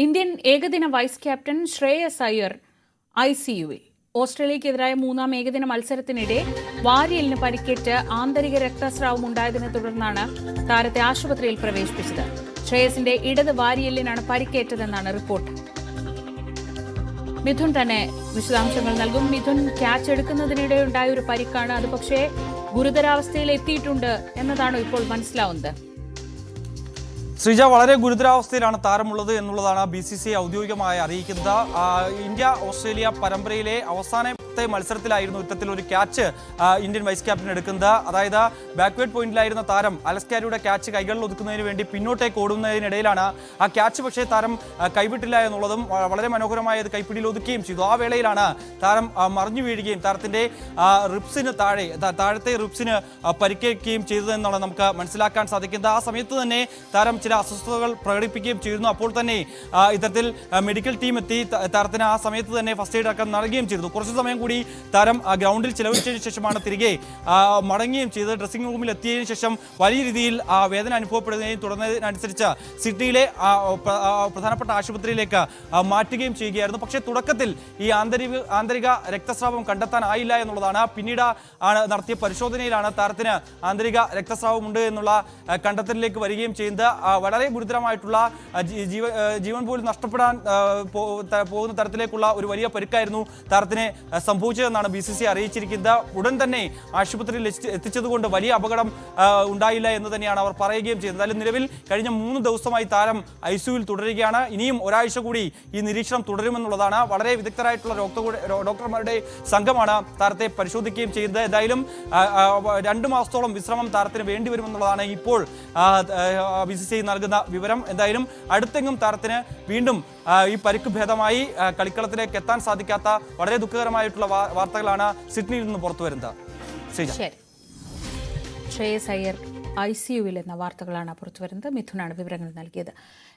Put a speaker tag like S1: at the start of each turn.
S1: Indian ഏകദിന vice captain Shreyas Iyer ഐസിയുവിൽ. ഓസ്ട്രേലിയക്കെതിരായ മൂന്നാം ഏകദിന മത്സരത്തിനിടെ വാരിയലിന് പരിക്കേറ്റ് ആന്തരിക രക്തസ്രാവം ഉണ്ടായതിനെ തുടർന്നാണ് താരത്തെ ആശുപത്രിയിൽ പ്രവേശിപ്പിച്ചത്. ശ്രേയസിന്റെ ഇടത് വാരിയലിനാണ് പരിക്കേറ്റതെന്നാണ് റിപ്പോർട്ട്. മിഥുൻ തന്നെ വിശദാംശങ്ങൾ നൽകും. മിഥുൻ, ക്യാച്ച് എടുക്കുന്നതിനിടെ ഉണ്ടായ ഒരു പരിക്കാണ്, അത് പക്ഷേ ഗുരുതരാവസ്ഥയിൽ എത്തിയിട്ടുണ്ട് എന്നതാണോ ഇപ്പോൾ മനസ്സിലാവുന്നത്?
S2: ശ്രീജ, വളരെ ഗുരുതരാവസ്ഥയിലാണ് താരമുള്ളത് എന്നുള്ളതാണ് BCCI ഔദ്യോഗികമായി അറിയിക്കുന്നത്. ഇന്ത്യ ഓസ്ട്രേലിയ പരമ്പരയിലെ അവസാനത്തെ മത്സരത്തിലായിരുന്നു ഇത്തരത്തിലൊരു ക്യാച്ച് ഇന്ത്യൻ വൈസ് ക്യാപ്റ്റൻ എടുക്കുന്നത്. അതായത് ബാക്ക്വേർഡ് പോയിന്റിലായിരുന്ന താരം അലസ്കാരിയുടെ ക്യാച്ച് കൈകളിൽ ഒതുക്കുന്നതിന് വേണ്ടി പിന്നോട്ടേക്ക് ഓടുന്നതിനിടയിലാണ് ആ ക്യാച്ച് പക്ഷേ താരം കൈവിട്ടില്ല എന്നുള്ളതും വളരെ മനോഹരമായ അത് കൈപ്പിടിയിൽ ഒതുക്കുകയും ചെയ്തു. ആ വേളയിലാണ് താരം മറിഞ്ഞു വീഴുകയും താരത്തിന്റെ റിബ്സിന് താഴത്തെ റിബ്സിന് പരിക്കേൽക്കുകയും ചെയ്തതെന്നാണ് നമുക്ക് മനസ്സിലാക്കാൻ സാധിക്കുന്നത്. ആ സമയത്ത് തന്നെ താരം ചില അസ്വസ്ഥതകൾ പ്രകടിപ്പിക്കുകയും ചെയ്യുന്നു. അപ്പോൾ തന്നെ ഇത്തരത്തിൽ മെഡിക്കൽ ടീം എത്തി താരത്തിന് ആ സമയത്ത് തന്നെ ഫസ്റ്റ് എയ്ഡ് അടക്കം നൽകുകയും ചെയ്തു. കുറച്ച് സമയം കൂടി താരം ഗ്രൗണ്ടിൽ ചിലവഴിച്ചതിന് ശേഷമാണ് തിരികെ മടങ്ങുകയും ചെയ്തത്. ഡ്രസ്സിംഗ് റൂമിൽ എത്തിയതിനു ശേഷം വലിയ രീതിയിൽ വേദന അനുഭവപ്പെടുകയും തുടർന്നതിനനുസരിച്ച് സിഡ്നിയിലെ പ്രധാനപ്പെട്ട ആശുപത്രിയിലേക്ക് മാറ്റുകയും ചെയ്യുകയായിരുന്നു. പക്ഷേ തുടക്കത്തിൽ ഈ ആന്തരിക രക്തസ്രാവം കണ്ടെത്താനായില്ല എന്നുള്ളതാണ്. പിന്നീട് നടത്തിയ പരിശോധനയിലാണ് താരത്തിന് ആന്തരിക രക്തസ്രാവം ഉണ്ട് എന്നുള്ള കണ്ടെത്തലിലേക്ക് വരികയും ചെയ്യുന്നത്. വളരെ ഗുരുതരമായിട്ടുള്ള ജീവൻ പോലും നഷ്ടപ്പെടാൻ പോകുന്ന തരത്തിലേക്കുള്ള ഒരു വലിയ പരിക്കായിരുന്നു താരത്തിന് സംഭവിച്ചതെന്നാണ് BCCI അറിയിച്ചിരിക്കുന്നത്. ഉടൻ തന്നെ ആശുപത്രിയിൽ എത്തിച്ചതുകൊണ്ട് വലിയ അപകടം ഉണ്ടായില്ല എന്ന് തന്നെയാണ് അവർ പറയുകയും ചെയ്യുന്നത്. അതിൽ നിലവിൽ കഴിഞ്ഞ 3 ദിവസമായി താരം ICUവിൽ തുടരുകയാണ്. ഇനിയും ഒരാഴ്ച കൂടി ഈ നിരീക്ഷണം തുടരുമെന്നുള്ളതാണ്. വളരെ വിദഗ്ധരായിട്ടുള്ള ഡോക്ടർമാരുടെ സംഘമാണ് താരത്തെ പരിശോധിക്കുകയും ചെയ്യുന്നത്. എന്തായാലും 2 മാസത്തോളം വിശ്രമം താരത്തിന് വേണ്ടിവരുമെന്നുള്ളതാണ് ഇപ്പോൾ BCCI നൽകുന്ന വിവരം. എന്തായാലും അടുത്തെങ്ങും താരത്തിന് വീണ്ടും ഈ പരിക്ക് ഭേദമായി കളിക്കളത്തിലേക്ക് എത്താൻ സാധിക്കാത്ത വളരെ ദുഃഖകരമായിട്ടുള്ള വാർത്തകളാണ് സിഡ്നിയിൽ നിന്ന് പുറത്തു വരുന്നത്.
S1: ശ്രേയസ് അയ്യർ ICUവിൽ എന്ന വാർത്തകളാണ് പുറത്തുവരുന്നത്. മിഥുനാണ് വിവരങ്ങൾ നൽകിയത്.